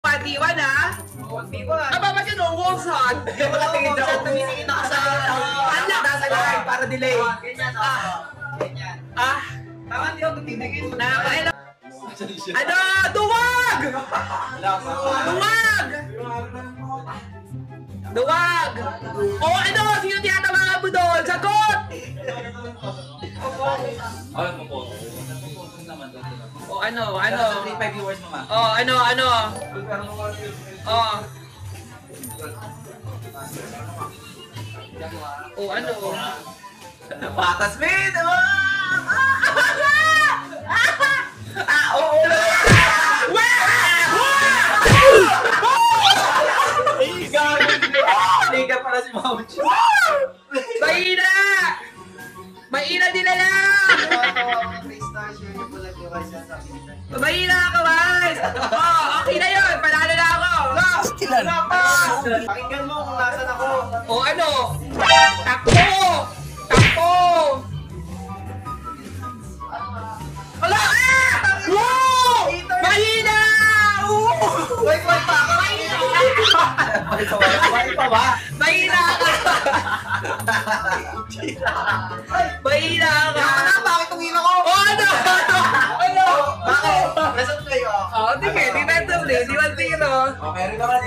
Pag-iwan ha? Aba ba siya no? Wolfshot! Hindi mo natingin daw. Tumitingin ako sa anak! Nasa live para delay. Ganyan o. Ganyan. Tama hindi ako tumitingin. Nakakailan. Ano? Duwag! Duwag! Duwag! O ano? Sino tiyatawagan mo doon? Sagot! O ano? Ano? 3-5 viewers mo ma. O ano? Ano? O ano? Patas Smith! Oo! Liga pala si Maucho. Mahina! Mahina din na lang! Mahina ka, guys! Okay na yun! Panalo na ako! Wala pa! Pakinggan mo kung nasan ako. O ano? Takbo! Takbo! Wala! Wow! Mahina! Wait pa! Wait pa ba? Mahina ka! Mahina ka! Bakit tumila ko? O ano? Ano? Bakit? Nasaan kayo? O, sige, defensively, 1-0. Okay, rin naman.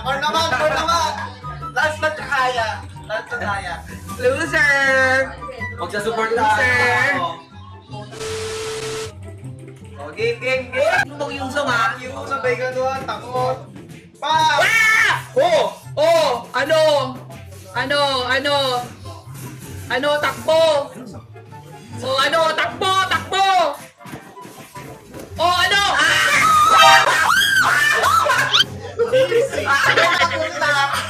Or naman! Last na kaya. Last na kaya. Loser! Magsa-support Loser! Game! Itong yung song ha? Yung sabay ka doon, takot. Pa! Ano? Ano, takbo! Ano, takbo! Ano? Easy!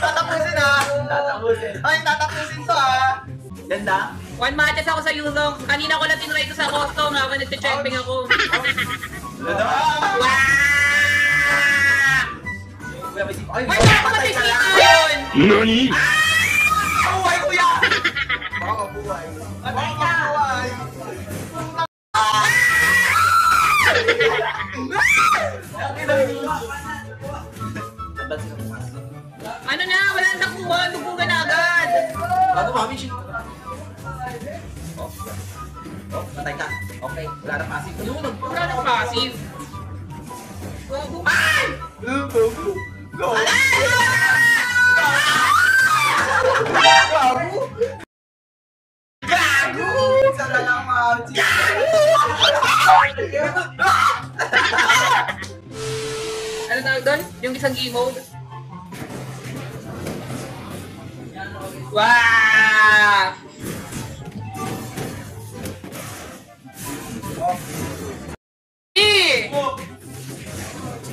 Tatapusin na! Ay, tatapusin to ha! Ganda. 1 matches ako sa Yuzong. Kanina ko lang tinry ko sa custom habang nagche-checkping ako. Ay, wala ko matisita yun! NANI?! Buhay kuya! Baka buhay. Baka buhay! Ano na? Wala nang nakuha. Dugugan na agad. Bago mami siya. Patay ka. Okay, wala na passive. Wala nang passive. Ay! Go! Gago! Sana lang mami. Ano tawag doon? Yung isang game mode? Wow!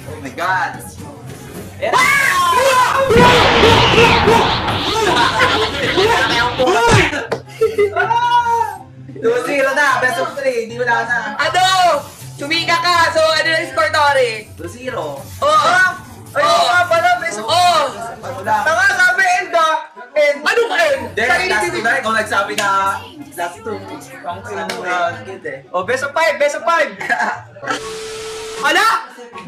Oh my God! Zero na! Best of 3! Hindi wala na! Ano? Tumika ka! So, ano yung score, Tori? 2-0! Oo! Ayun nga pala, best of Oo! Ano lang? Tanga, sabi end ah! End! Anong end? Last 2 na ikaw nagsabi na last 2. Ang kid eh. Oh, best of 5! Best of 5! Ano?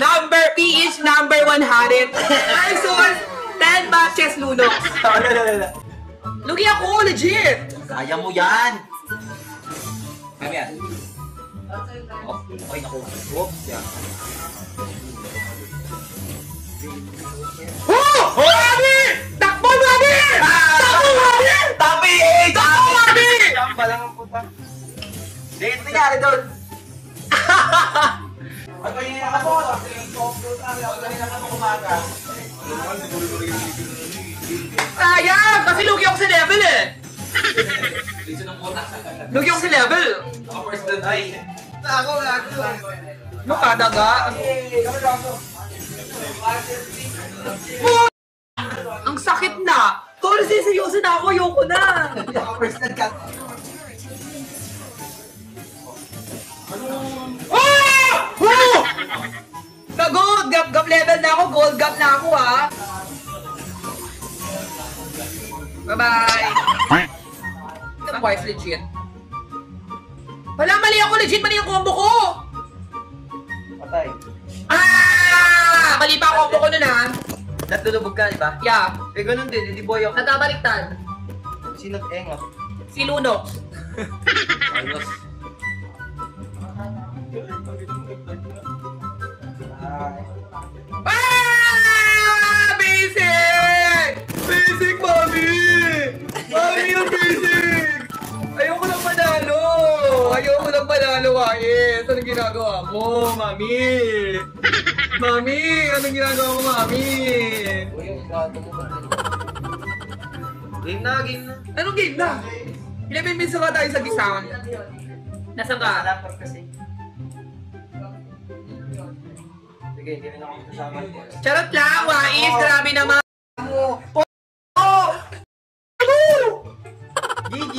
Number P is number 100. Versus 10 matches, Luno. Lugi ako, legit! Kaya mo yan! Kaya yan. Oh, okay, naku. Oops, yan. Oh! Mami! Takbo, Mami! Takbo, Mami! Tapi! Takbo, Mami! Tamba lang ang puta. Dito nangyari doon! Ano yung ako? Kanina ka umaga. Sayang! Kasi lugi ako sa level eh! Lugi ako sa level! First doon ay. Ako. Makadaga! Ang sakit na! Tol, seryoso na ako! Ayoko na! First doon ka. Gold gap level na ako! Gold gap na ako ha! Bye-bye! Ang wife legit. Wala, mali ako legit! Mali yung combo ko! Patay. Mali pa ang combo ko nun ha! Natulubog ka, di ba? Yeah, Eh, ganun din, hindi boy ako. natabaliktad. Sino engot? Si Luno. Ayos. Basic! Basic, mami! Mami yung basic! Ayoko lang panalo! Ayoko lang panalo, Kais! Anong ginagawa mo, mami? Mami! Anong ginagawa mo, mami? Game na, game na. Anong game na? 11 minutes na tayo sa gisang. Nasaan ka? Laptop kasi. Sige, hindi rin ako kasama. Charot lang, Wais! Grabe naman! GG!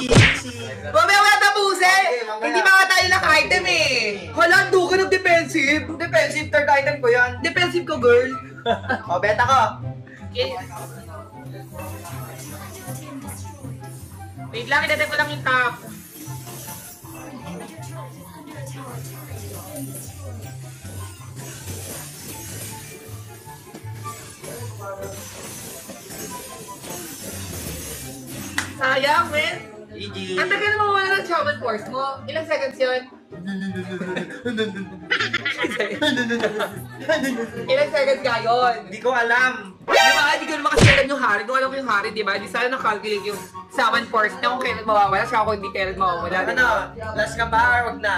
Mamaya wala tapusin! Okay, mamaya. Hindi ba tayo item eh! Hala, do ka ng defensive! Defensive, third item ko yan. Defensive ko, girl! O, beta ko. Okay. Wait lang, itatay ko lang yung top. Sayang, men! GG! Ang tagal mo wala ng shaman force mo. Ilang seconds yun? Ilang seconds ka yun? Hindi ko alam. Diba, hindi ko naman kasi alam yung hari. Kung alam ko yung hari, diba? Di sana nakalculate yung shaman force na kung kailan mawawala, saka kung hindi kailan mawawala. Ano? Last ka ba or wag na?